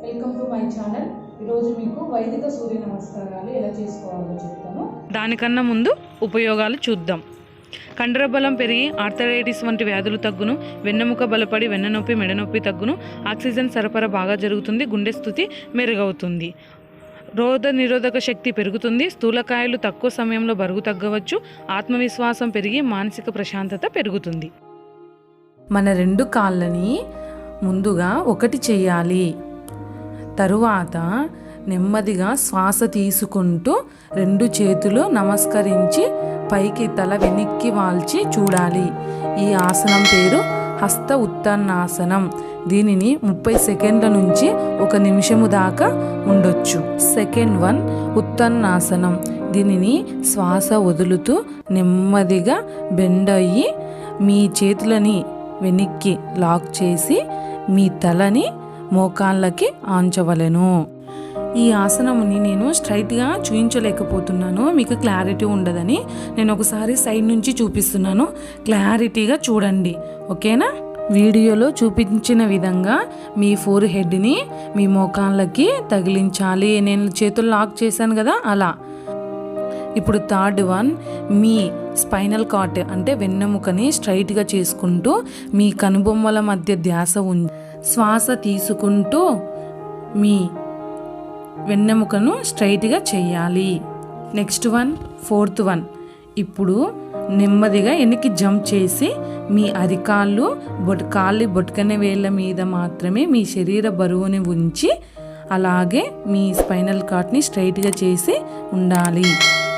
Welcome to my channel. ఈరోజు మీకు వైదిక సూర్య నమస్కారాలు ఎలా చేసుకోవాలో చెప్తాను. దానికన్నా ముందు ఉపయోగాలు చూద్దాం. కండర బలం పెరిగి ఆర్థరైటిస్ వంటి వ్యాధులు తగ్గును, వెన్నెముక బలపడి వెన్ననొప్పి మెడనొప్పి తగ్గును, ఆక్సిజన్ సరఫరా బాగా జరుగుతుంది, గుండె స్థుతి మెరుగవుతుంది, రోగ నిరోధక శక్తి పెరుగుతుంది, స్థూలకాయలు తక్కువ సమయంలో బరువు తగ్గవచ్చు, ఆత్మవిశ్వాసం పెరిగి మానసిక ప్రశాంతత పెరుగుతుంది. మన రెండు కాళ్ళని ముందుగా ఒకటి చేయాలి. తరువాత నెమ్మదిగా శ్వాస తీసుకుంటూ రెండు చేతులు నమస్కరించి పైకి తల వెనక్కి వాల్చి చూడాలి. ఈ ఆసనం పేరు హస్త ఉత్తానాసనం. దీనిని 30 సెకండ్ల నుంచి 1 నిమిషము దాకా ఉండొచ్చు. సెకండ్ వన్ ఉత్తానాసనం. దీనిని శ్వాస వదులుతూ నెమ్మదిగా బెండ్ అయ్యి మీ చేతులని వెనక్కి లాక్ చేసి మీ తలని మోకాళ్ళకి ఆంచవలెను. ఈ ఆసనముని నేను స్ట్రైట్గా చూపించలేకపోతున్నాను, మీకు క్లారిటీ ఉండదని. నేను ఒకసారి సైడ్ నుంచి చూపిస్తున్నాను, క్లారిటీగా చూడండి, ఓకేనా? వీడియోలో చూపించిన విధంగా మీ ఫోర్ హెడ్ని మీ మోకాళ్ళకి తగిలించాలి. నేను చేతులు లాక్ చేశాను కదా, అలా. ఇప్పుడు థర్డ్ వన్, మీ స్పైనల్ కార్డ్ అంటే వెన్నెముకని స్ట్రైట్గా చేసుకుంటూ మీ కనుబొమ్మల మధ్య ధ్యాస ఉంచి శ్వాస తీసుకుంటూ మీ వెన్నెముకను స్ట్రైట్గా చేయాలి. Next one, fourth one. ఇప్పుడు నెమ్మదిగా వెనక్కి జంప్ చేసి మీ అరికాళ్ళు కాళ్ళి బొటకన వేళ్ళ మీద మాత్రమే మీ శరీర బరువుని ఉంచి అలాగే మీ స్పైనల్ కార్డ్ని స్ట్రైట్గా చేసి ఉండాలి.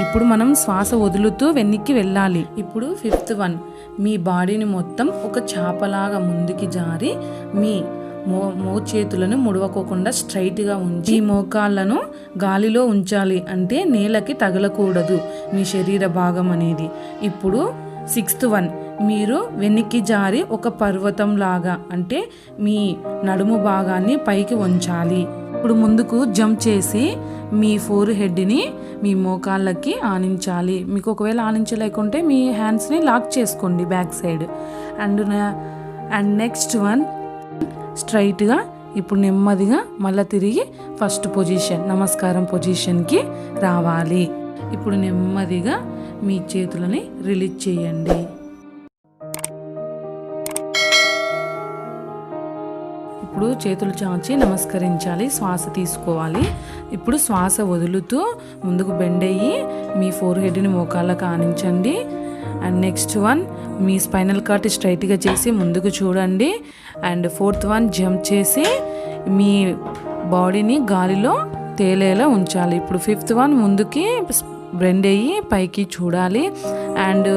ఇప్పుడు మనం శ్వాస వదులుతూ వెనక్కి వెళ్ళాలి. ఇప్పుడు ఫిఫ్త్ వన్, మీ బాడీని మొత్తం ఒక చాపలాగా ముందుకి జారి మీ చేతులను ముడవకోకుండా స్ట్రైట్గా ఉంచి మోకాళ్ళను గాలిలో ఉంచాలి, అంటే నేలకి తగలకూడదు మీ శరీర భాగం అనేది. ఇప్పుడు సిక్స్త్ వన్, మీరు వెనక్కి జారి ఒక పర్వతం లాగా అంటే మీ నడుము భాగాన్ని పైకి వంచాలి. ఇప్పుడు ముందుకు జంప్ చేసి మీ ఫోర్ హెడ్ని మీ మోకాళ్ళకి ఆనించాలి. మీకు ఒకవేళ ఆనించలేకుంటే మీ హ్యాండ్స్ని లాక్ చేసుకోండి back side. And next one, స్ట్రైట్గా ఇప్పుడు నెమ్మదిగా మళ్ళీ తిరిగి ఫస్ట్ పొజిషన్ నమస్కారం పొజిషన్కి రావాలి. ఇప్పుడు నెమ్మదిగా మీ చేతులని రిలీజ్ చేయండి. ఇప్పుడు చేతులు చాచి నమస్కరించాలి, శ్వాస తీసుకోవాలి. ఇప్పుడు శ్వాస వదులుతూ ముందుకు బెండ్ అయ్యి మీ ఫోర్ హెడ్ని మోకాళ్ళకు ఆనించండి. అండ్ నెక్స్ట్ వన్, మీ స్పైనల్ కార్డ్ స్ట్రైట్గా చేసి ముందుకు చూడండి. అండ్ ఫోర్త్ వన్, జంప్ చేసి మీ బాడీని గాలిలో తేలేలా ఉంచాలి. ఇప్పుడు ఫిఫ్త్ వన్, ముందుకి బెండ్ అయ్యి పైకి చూడాలి. అండ్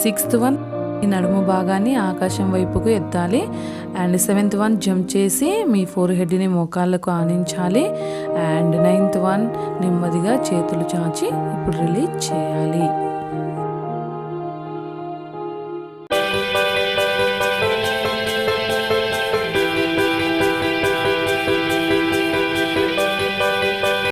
సిక్స్త్ వన్, ఈ నడుము భాగాన్ని ఆకాశం వైపుకు ఎత్తాలి. అండ్ సెవెంత్ వన్, జంప్ చేసి మీ ఫోర్ హెడ్ని మోకాళ్ళకు ఆనించాలి. అండ్ నైన్త్ వన్, నెమ్మదిగా చేతులు చాచి ఇప్పుడు రిలీజ్ చేయాలి.